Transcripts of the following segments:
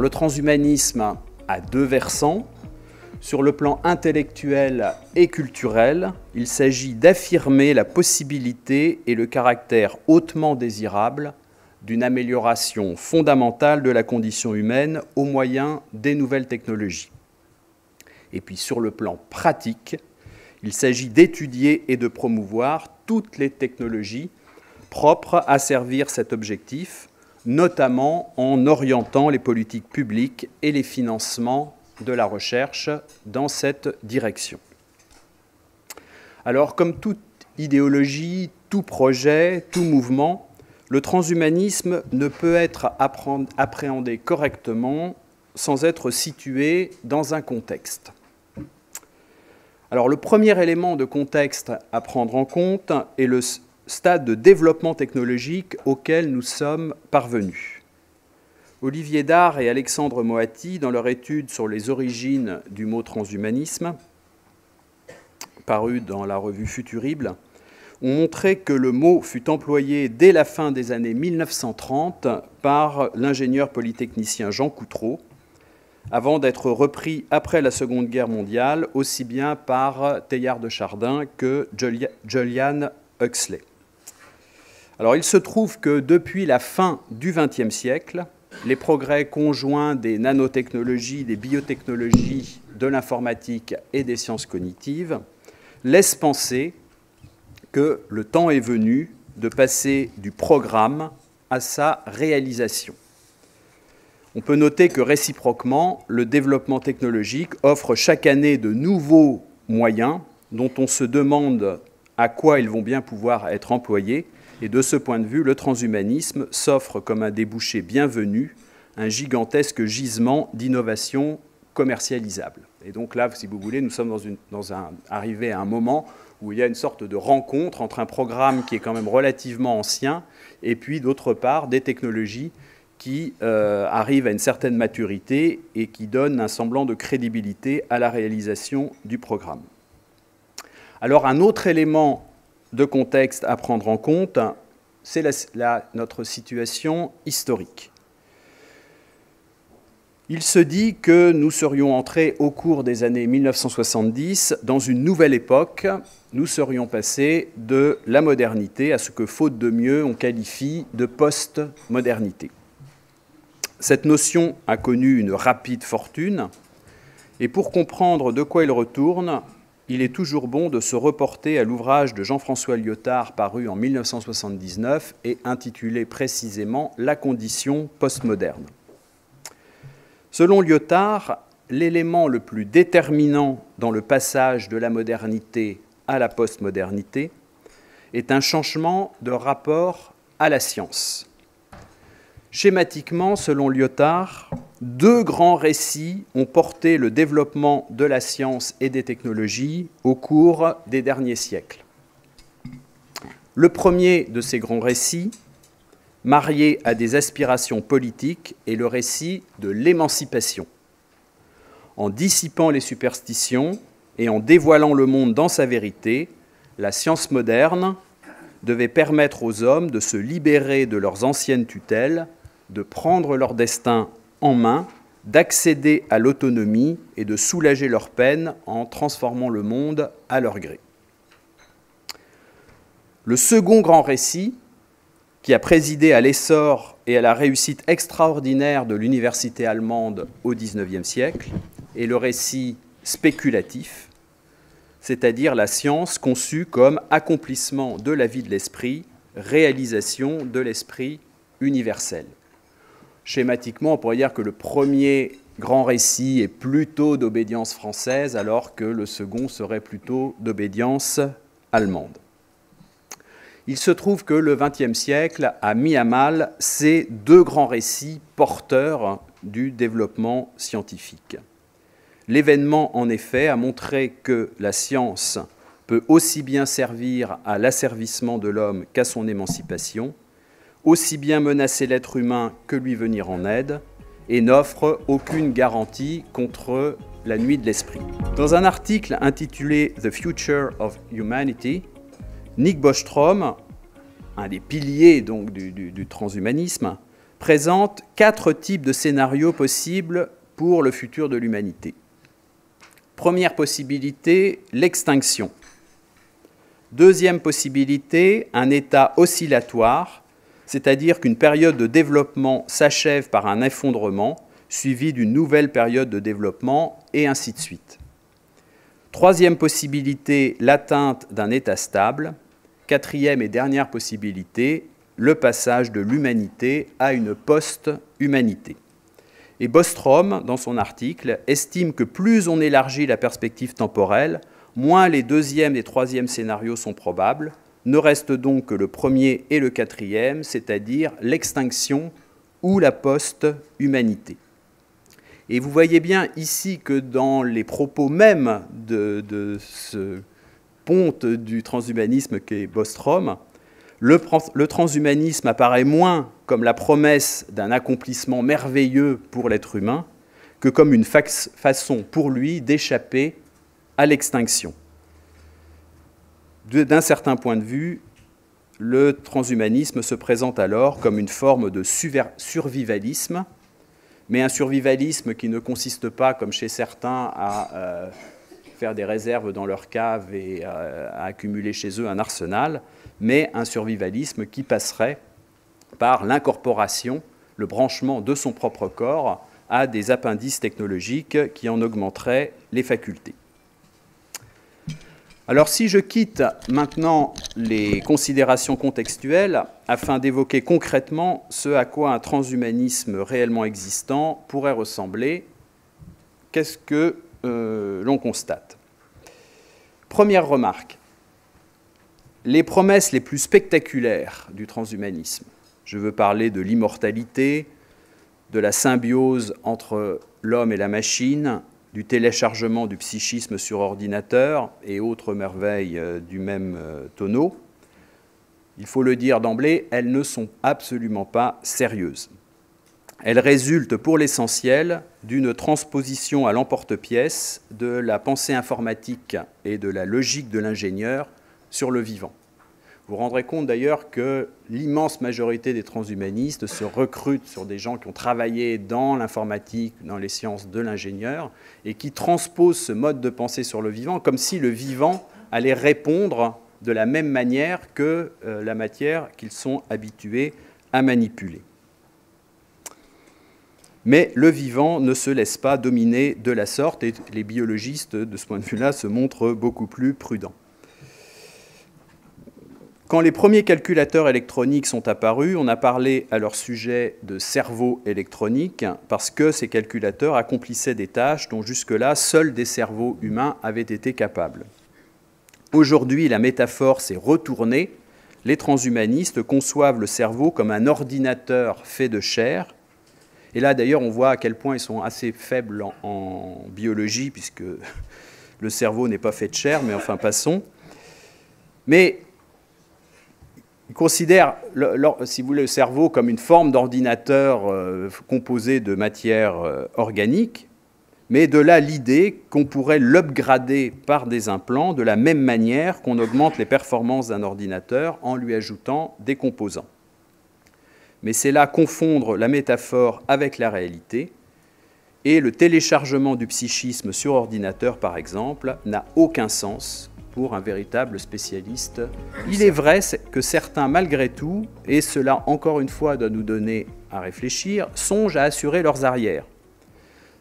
le transhumanisme a deux versants. Sur le plan intellectuel et culturel, il s'agit d'affirmer la possibilité et le caractère hautement désirable d'une amélioration fondamentale de la condition humaine au moyen des nouvelles technologies. Et puis sur le plan pratique, il s'agit d'étudier et de promouvoir toutes les technologies propres à servir cet objectif, notamment en orientant les politiques publiques et les financements de la recherche dans cette direction. Alors, comme toute idéologie, tout projet, tout mouvement, le transhumanisme ne peut être appréhendé correctement sans être situé dans un contexte. Alors, le premier élément de contexte à prendre en compte est le stade de développement technologique auquel nous sommes parvenus. Olivier Dard et Alexandre Moatti, dans leur étude sur les origines du mot transhumanisme, parue dans la revue Futurible, ont montré que le mot fut employé dès la fin des années 1930 par l'ingénieur polytechnicien Jean Coutreau, avant d'être repris après la Seconde Guerre mondiale, aussi bien par Teilhard de Chardin que Julian Huxley. Alors, il se trouve que depuis la fin du XXe siècle, les progrès conjoints des nanotechnologies, des biotechnologies, de l'informatique et des sciences cognitives laissent penser que le temps est venu de passer du programme à sa réalisation. On peut noter que réciproquement, le développement technologique offre chaque année de nouveaux moyens dont on se demande à quoi ils vont bien pouvoir être employés. Et de ce point de vue, le transhumanisme s'offre comme un débouché bienvenu, un gigantesque gisement d'innovation commercialisable. Et donc là, si vous voulez, nous sommes arrivés à un moment où il y a une sorte de rencontre entre un programme qui est quand même relativement ancien et puis, d'autre part, des technologies qui arrivent à une certaine maturité et qui donnent un semblant de crédibilité à la réalisation du programme. Alors, un autre élément de contexte à prendre en compte, c'est notre situation historique. Il se dit que nous serions entrés au cours des années 1970 dans une nouvelle époque. Nous serions passés de la modernité à ce que, faute de mieux, on qualifie de post-modernité. Cette notion a connu une rapide fortune, et pour comprendre de quoi il retourne, il est toujours bon de se reporter à l'ouvrage de Jean-François Lyotard paru en 1979 et intitulé précisément « La condition postmoderne ». Selon Lyotard, l'élément le plus déterminant dans le passage de la modernité à la postmodernité est un changement de rapport à la science. Schématiquement, selon Lyotard, deux grands récits ont porté le développement de la science et des technologies au cours des derniers siècles. Le premier de ces grands récits, marié à des aspirations politiques, est le récit de l'émancipation. En dissipant les superstitions et en dévoilant le monde dans sa vérité, la science moderne devait permettre aux hommes de se libérer de leurs anciennes tutelles, de prendre leur destin en main, d'accéder à l'autonomie et de soulager leur peine en transformant le monde à leur gré. Le second grand récit, qui a présidé à l'essor et à la réussite extraordinaire de l'université allemande au XIXe siècle, est le récit spéculatif, c'est-à-dire la science conçue comme accomplissement de la vie de l'esprit, réalisation de l'esprit universel. Schématiquement, on pourrait dire que le premier grand récit est plutôt d'obédience française, alors que le second serait plutôt d'obédience allemande. Il se trouve que le XXe siècle a mis à mal ces deux grands récits porteurs du développement scientifique. L'événement, en effet, a montré que la science peut aussi bien servir à l'asservissement de l'homme qu'à son émancipation, aussi bien menacer l'être humain que lui venir en aide, et n'offre aucune garantie contre la nuit de l'esprit. Dans un article intitulé « The Future of Humanity », Nick Bostrom, un des piliers donc, du transhumanisme, présente 4 types de scénarios possibles pour le futur de l'humanité. Première possibilité, l'extinction. Deuxième possibilité, un état oscillatoire, c'est-à-dire qu'une période de développement s'achève par un effondrement, suivi d'une nouvelle période de développement, et ainsi de suite. Troisième possibilité, l'atteinte d'un état stable. Quatrième et dernière possibilité, le passage de l'humanité à une post-humanité. Et Bostrom, dans son article, estime que plus on élargit la perspective temporelle, moins les deuxième et troisième scénarios sont probables. Ne reste donc que le premier et le quatrième, c'est-à-dire l'extinction ou la post-humanité. Et vous voyez bien ici que dans les propos même de ce ponte du transhumanisme qu'est Bostrom, le transhumanisme apparaît moins comme la promesse d'un accomplissement merveilleux pour l'être humain que comme une façon pour lui d'échapper à l'extinction. D'un certain point de vue, le transhumanisme se présente alors comme une forme de survivalisme, mais un survivalisme qui ne consiste pas, comme chez certains, à faire des réserves dans leur cave et à accumuler chez eux un arsenal, mais un survivalisme qui passerait par l'incorporation, le branchement de son propre corps à des appendices technologiques qui en augmenteraient les facultés. Alors si je quitte maintenant les considérations contextuelles afin d'évoquer concrètement ce à quoi un transhumanisme réellement existant pourrait ressembler, qu'est-ce que l'on constate? Première remarque, les promesses les plus spectaculaires du transhumanisme, je veux parler de l'immortalité, de la symbiose entre l'homme et la machine, du téléchargement du psychisme sur ordinateur et autres merveilles du même tonneau, il faut le dire d'emblée, elles ne sont absolument pas sérieuses. Elles résultent pour l'essentiel d'une transposition à l'emporte-pièce de la pensée informatique et de la logique de l'ingénieur sur le vivant. Vous vous rendrez compte d'ailleurs que l'immense majorité des transhumanistes se recrutent sur des gens qui ont travaillé dans l'informatique, dans les sciences de l'ingénieur, et qui transposent ce mode de pensée sur le vivant comme si le vivant allait répondre de la même manière que la matière qu'ils sont habitués à manipuler. Mais le vivant ne se laisse pas dominer de la sorte, et les biologistes, de ce point de vue-là, se montrent beaucoup plus prudents. Quand les premiers calculateurs électroniques sont apparus, on a parlé à leur sujet de cerveau électronique parce que ces calculateurs accomplissaient des tâches dont jusque-là seuls des cerveaux humains avaient été capables. Aujourd'hui, la métaphore s'est retournée. Les transhumanistes conçoivent le cerveau comme un ordinateur fait de chair. Et là, d'ailleurs, on voit à quel point ils sont assez faibles en biologie, puisque le cerveau n'est pas fait de chair, mais enfin, passons. Mais ils considèrent, si vous voulez, le cerveau comme une forme d'ordinateur composé de matière organique, mais de là l'idée qu'on pourrait l'upgrader par des implants de la même manière qu'on augmente les performances d'un ordinateur en lui ajoutant des composants. Mais c'est là confondre la métaphore avec la réalité, et le téléchargement du psychisme sur ordinateur, par exemple, n'a aucun sens pour un véritable spécialiste. Il est vrai que certains, malgré tout, et cela encore une fois doit nous donner à réfléchir, songent à assurer leurs arrières.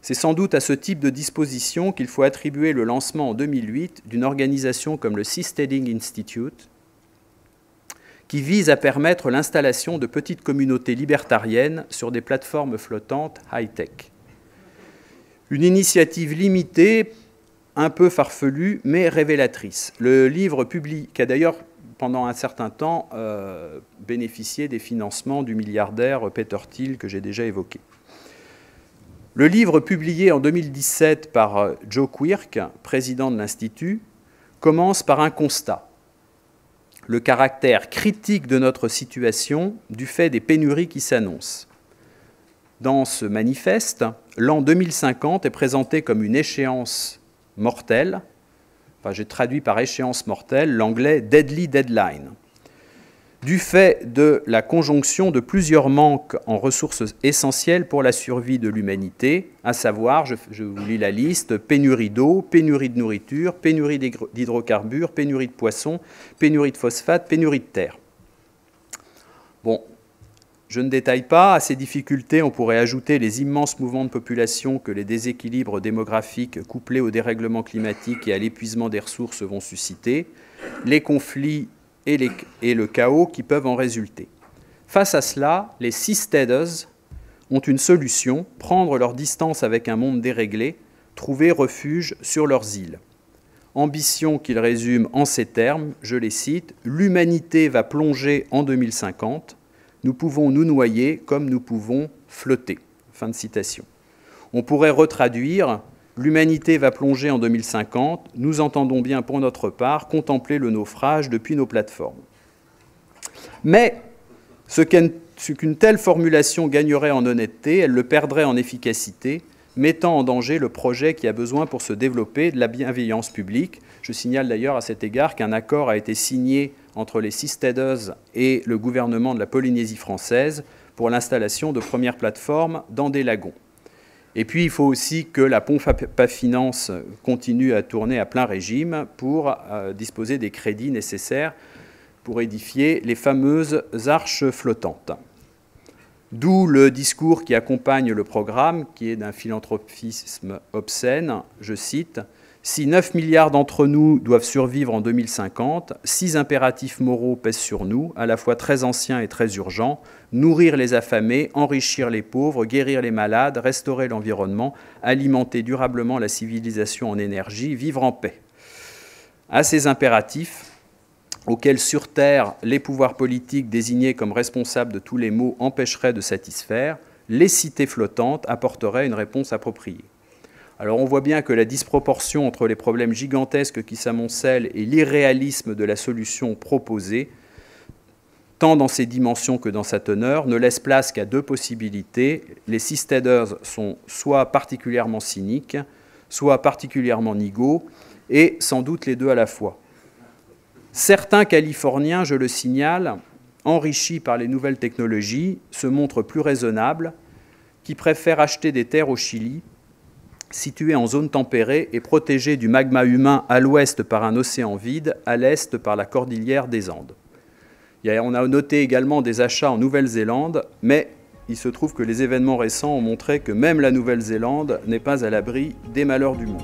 C'est sans doute à ce type de disposition qu'il faut attribuer le lancement en 2008 d'une organisation comme le Seasteading Institute, qui vise à permettre l'installation de petites communautés libertariennes sur des plateformes flottantes high-tech. Une initiative limitée, un peu farfelue, mais révélatrice. Le livre qui a d'ailleurs, pendant un certain temps, bénéficié des financements du milliardaire Peter Thiel, que j'ai déjà évoqué. Le livre publié en 2017 par Joe Quirk, président de l'Institut, commence par un constat. Le caractère critique de notre situation du fait des pénuries qui s'annoncent. Dans ce manifeste, l'an 2050 est présenté comme une échéance mortelle, enfin j'ai traduit par échéance mortelle l'anglais « deadly deadline ». du fait de la conjonction de plusieurs manques en ressources essentielles pour la survie de l'humanité, à savoir, je vous lis la liste, pénurie d'eau, pénurie de nourriture, pénurie d'hydrocarbures, pénurie de poissons, pénurie de phosphate, pénurie de terre. Bon, je ne détaille pas. À ces difficultés, on pourrait ajouter les immenses mouvements de population que les déséquilibres démographiques couplés au dérèglement climatique et à l'épuisement des ressources vont susciter, les conflits et le chaos qui peuvent en résulter. Face à cela, les seasteaders ont une solution, prendre leur distance avec un monde déréglé, trouver refuge sur leurs îles. Ambition qu'ils résument en ces termes, je les cite, « L'humanité va plonger en 2050, nous pouvons nous noyer comme nous pouvons flotter ». Fin de citation. On pourrait retraduire « L'humanité va plonger en 2050, nous entendons bien pour notre part contempler le naufrage depuis nos plateformes ». Mais ce qu'une telle formulation gagnerait en honnêteté, elle le perdrait en efficacité, mettant en danger le projet qui a besoin pour se développer de la bienveillance publique. Je signale d'ailleurs à cet égard qu'un accord a été signé entre les seasteaders et le gouvernement de la Polynésie française pour l'installation de premières plateformes dans des lagons. Et puis, il faut aussi que la PONFA Finance continue à tourner à plein régime pour disposer des crédits nécessaires pour édifier les fameuses arches flottantes. D'où le discours qui accompagne le programme, qui est d'un philanthropisme obscène, je cite, « Si 9 milliards d'entre nous doivent survivre en 2050, 6 impératifs moraux pèsent sur nous, à la fois très anciens et très urgents, nourrir les affamés, enrichir les pauvres, guérir les malades, restaurer l'environnement, alimenter durablement la civilisation en énergie, vivre en paix. » À ces impératifs, auxquels sur Terre les pouvoirs politiques désignés comme responsables de tous les maux empêcheraient de satisfaire, les cités flottantes apporteraient une réponse appropriée. Alors on voit bien que la disproportion entre les problèmes gigantesques qui s'amoncellent et l'irréalisme de la solution proposée, tant dans ses dimensions que dans sa teneur, ne laisse place qu'à deux possibilités. Les seasteaders sont soit particulièrement cyniques, soit particulièrement nigauds, et sans doute les deux à la fois. Certains Californiens, je le signale, enrichis par les nouvelles technologies, se montrent plus raisonnables, qui préfèrent acheter des terres au Chili, situées en zone tempérée et protégées du magma humain à l'ouest par un océan vide, à l'est par la cordillère des Andes. On a noté également des achats en Nouvelle-Zélande, mais il se trouve que les événements récents ont montré que même la Nouvelle-Zélande n'est pas à l'abri des malheurs du monde.